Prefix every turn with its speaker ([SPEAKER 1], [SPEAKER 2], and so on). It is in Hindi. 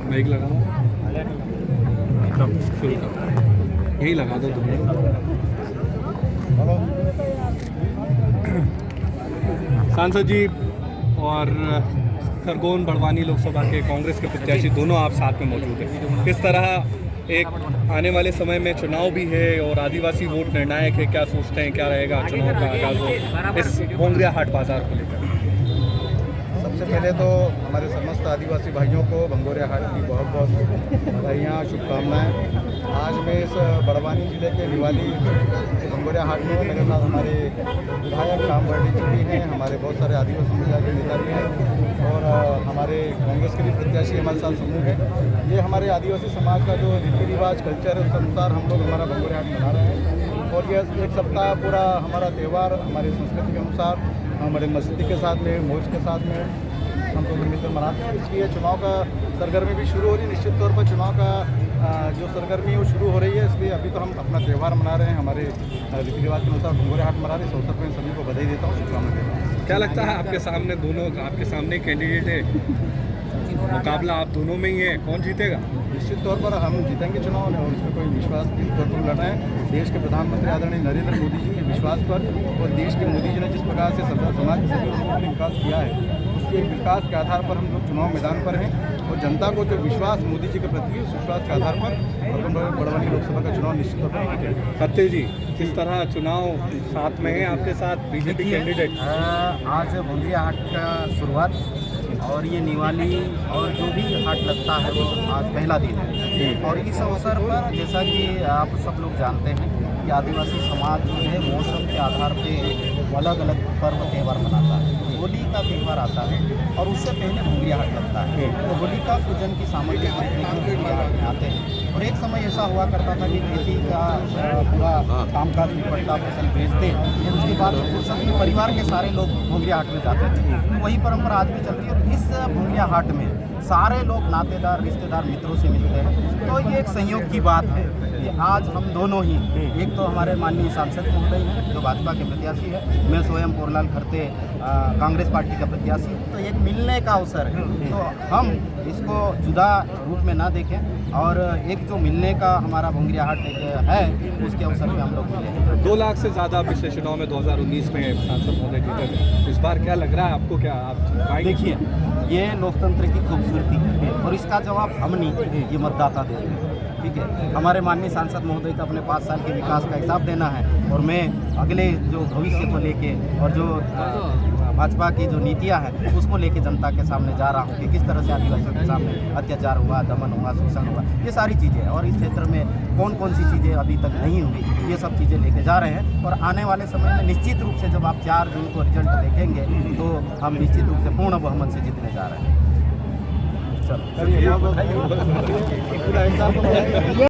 [SPEAKER 1] माइक लगा शुरू कर, यही लगा दो तुम। सांसद जी और खरगोन बड़वानी लोकसभा के कांग्रेस के प्रत्याशी दोनों आप साथ में मौजूद हैं। किस तरह एक आने वाले समय में चुनाव भी है और आदिवासी वोट निर्णायक है, क्या सोचते हैं क्या रहेगा चुनाव का आगाज हो इस भोंगरिया हाट बाजार को लेकर?
[SPEAKER 2] सबसे पहले तो हमारे समस्त आदिवासी भाइयों को भंगोरिया हाट की बहुत बहुत बधाइयाँ, शुभकामनाएं। आज मैं इस बड़वानी जिले के निवाली भंगोरिया हाट में मेरे साथ हमारे विधायक राम वर्डी जी भी हैं, हमारे बहुत सारे आदिवासी महिला के नेता भी हैं और हमारे कांग्रेस के भी प्रत्याशी हमारे साथ समूह है। ये हमारे आदिवासी समाज का जो रीति रिवाज कल्चर है उस अनुसार हम लोग हमारा भंगोरिया हाट मना रहे हैं और ये एक सप्ताह पूरा हमारा त्यौहार हमारी संस्कृति के अनुसार हमारे मस्ती के साथ में, मौज के साथ में हम लोग मिलकर मनाते हैं। इसलिए चुनाव का सरगर्मी भी शुरू हो रही है। निश्चित तौर पर चुनाव का जो सरगर्मी है वो शुरू हो रही है, इसलिए अभी तो हम अपना त्यौहार मना रहे हैं, हमारे रीति रिवाज के अनुसार भंगोरिया हाट मना रहे हैं। इस अवसर पर सभी को बधाई देता हूँ, शुभकामनाएं देता हूँ।
[SPEAKER 1] क्या लगता है आपके सामने दोनों, आपके सामने कैंडिडेट है, मुकाबला आप दोनों में ही है, कौन जीतेगा?
[SPEAKER 2] निश्चित तौर पर हम जीतेंगे चुनाव और इसमें कोई विश्वास के तौर पर लड़ रहे हैं। देश के प्रधानमंत्री आदरणीय नरेंद्र मोदी जी के विश्वास पर और देश के मोदी जी ने जिस प्रकार से समाज के सभी लोगों ने विकास किया है उसके विकास के आधार पर हम लोग चुनाव मैदान पर हैं और जनता को जो विश्वास मोदी जी के प्रति उस विश्वास के आधार पर बड़वानी लोकसभा का चुनाव निश्चित तौर पर जीतेंगे।
[SPEAKER 1] सत्य जी, किस तरह चुनाव साथ में है आपके साथ बीजेपी कैंडिडेट?
[SPEAKER 3] आज भोंगरिया हाट का शुरुआत और ये निवाली और जो भी हाट लगता है वो आज पहला दिन है और इस अवसर पर जैसा कि आप सब लोग जानते हैं कि आदिवासी समाज जो है मौसम के आधार पे अलग अलग पर्व त्यौहार मनाता है। होली का त्यौहार आता है और उससे पहले भोंगरिया हाट लगता है, तो होलिका पूजन की सामग्री खरीदने के लिए भोंगरिया हाट में आते हैं। और एक समय ऐसा हुआ करता था कि खेती का पूरा कामकाज निपटता, फसल बेचते, और उसके बाद सभी परिवार के सारे लोग भोंगरिया हाट में जाते थे। वही परंपरा आज भी चल रही है और इस भोंगरिया हाट में सारे लोग नातेदार, रिश्तेदार, मित्रों से मिलते हैं। तो ये एक संयोग की बात है कि आज हम दोनों ही, एक तो हमारे माननीय सांसद महोदय हैं जो भाजपा के प्रत्याशी है, मैं स्वयं पोरलाल खरते कांग्रेस पार्टी का प्रत्याशी हूँ, तो एक मिलने का अवसर है। तो हम इसको जुदा रूप में ना देखें और एक जो मिलने का हमारा भोंगरिया हाट है उसके अवसर पे हम लोग मिले।
[SPEAKER 1] 2 लाख से ज़्यादा पिछले चुनाव में 2019 में सांसद महोदय जीते थे, इस बार क्या लग रहा है आपको? क्या आप
[SPEAKER 3] देखिए, ये लोकतंत्र की खूबसूरती है और इसका जवाब हम नहीं, ये मतदाता देते हैं। ठीक है, हमारे माननीय सांसद महोदय को अपने 5 साल के विकास का हिसाब देना है और मैं अगले जो भविष्य को लेके और जो भाजपा की जो नीतियां हैं उसको लेके जनता के सामने जा रहा हूँ कि किस तरह से आदिवासियों के सामने अत्याचार हुआ, दमन हुआ, शोषण हुआ, ये सारी चीज़ें और इस क्षेत्र में कौन कौन सी चीज़ें अभी तक नहीं हुई, ये सब चीज़ें लेके जा रहे हैं। और आने वाले समय में निश्चित रूप से जब आप 4 जून को रिजल्ट देखेंगे तो हम निश्चित रूप से पूर्ण बहुमत से जीतने जा रहे हैं। चलो।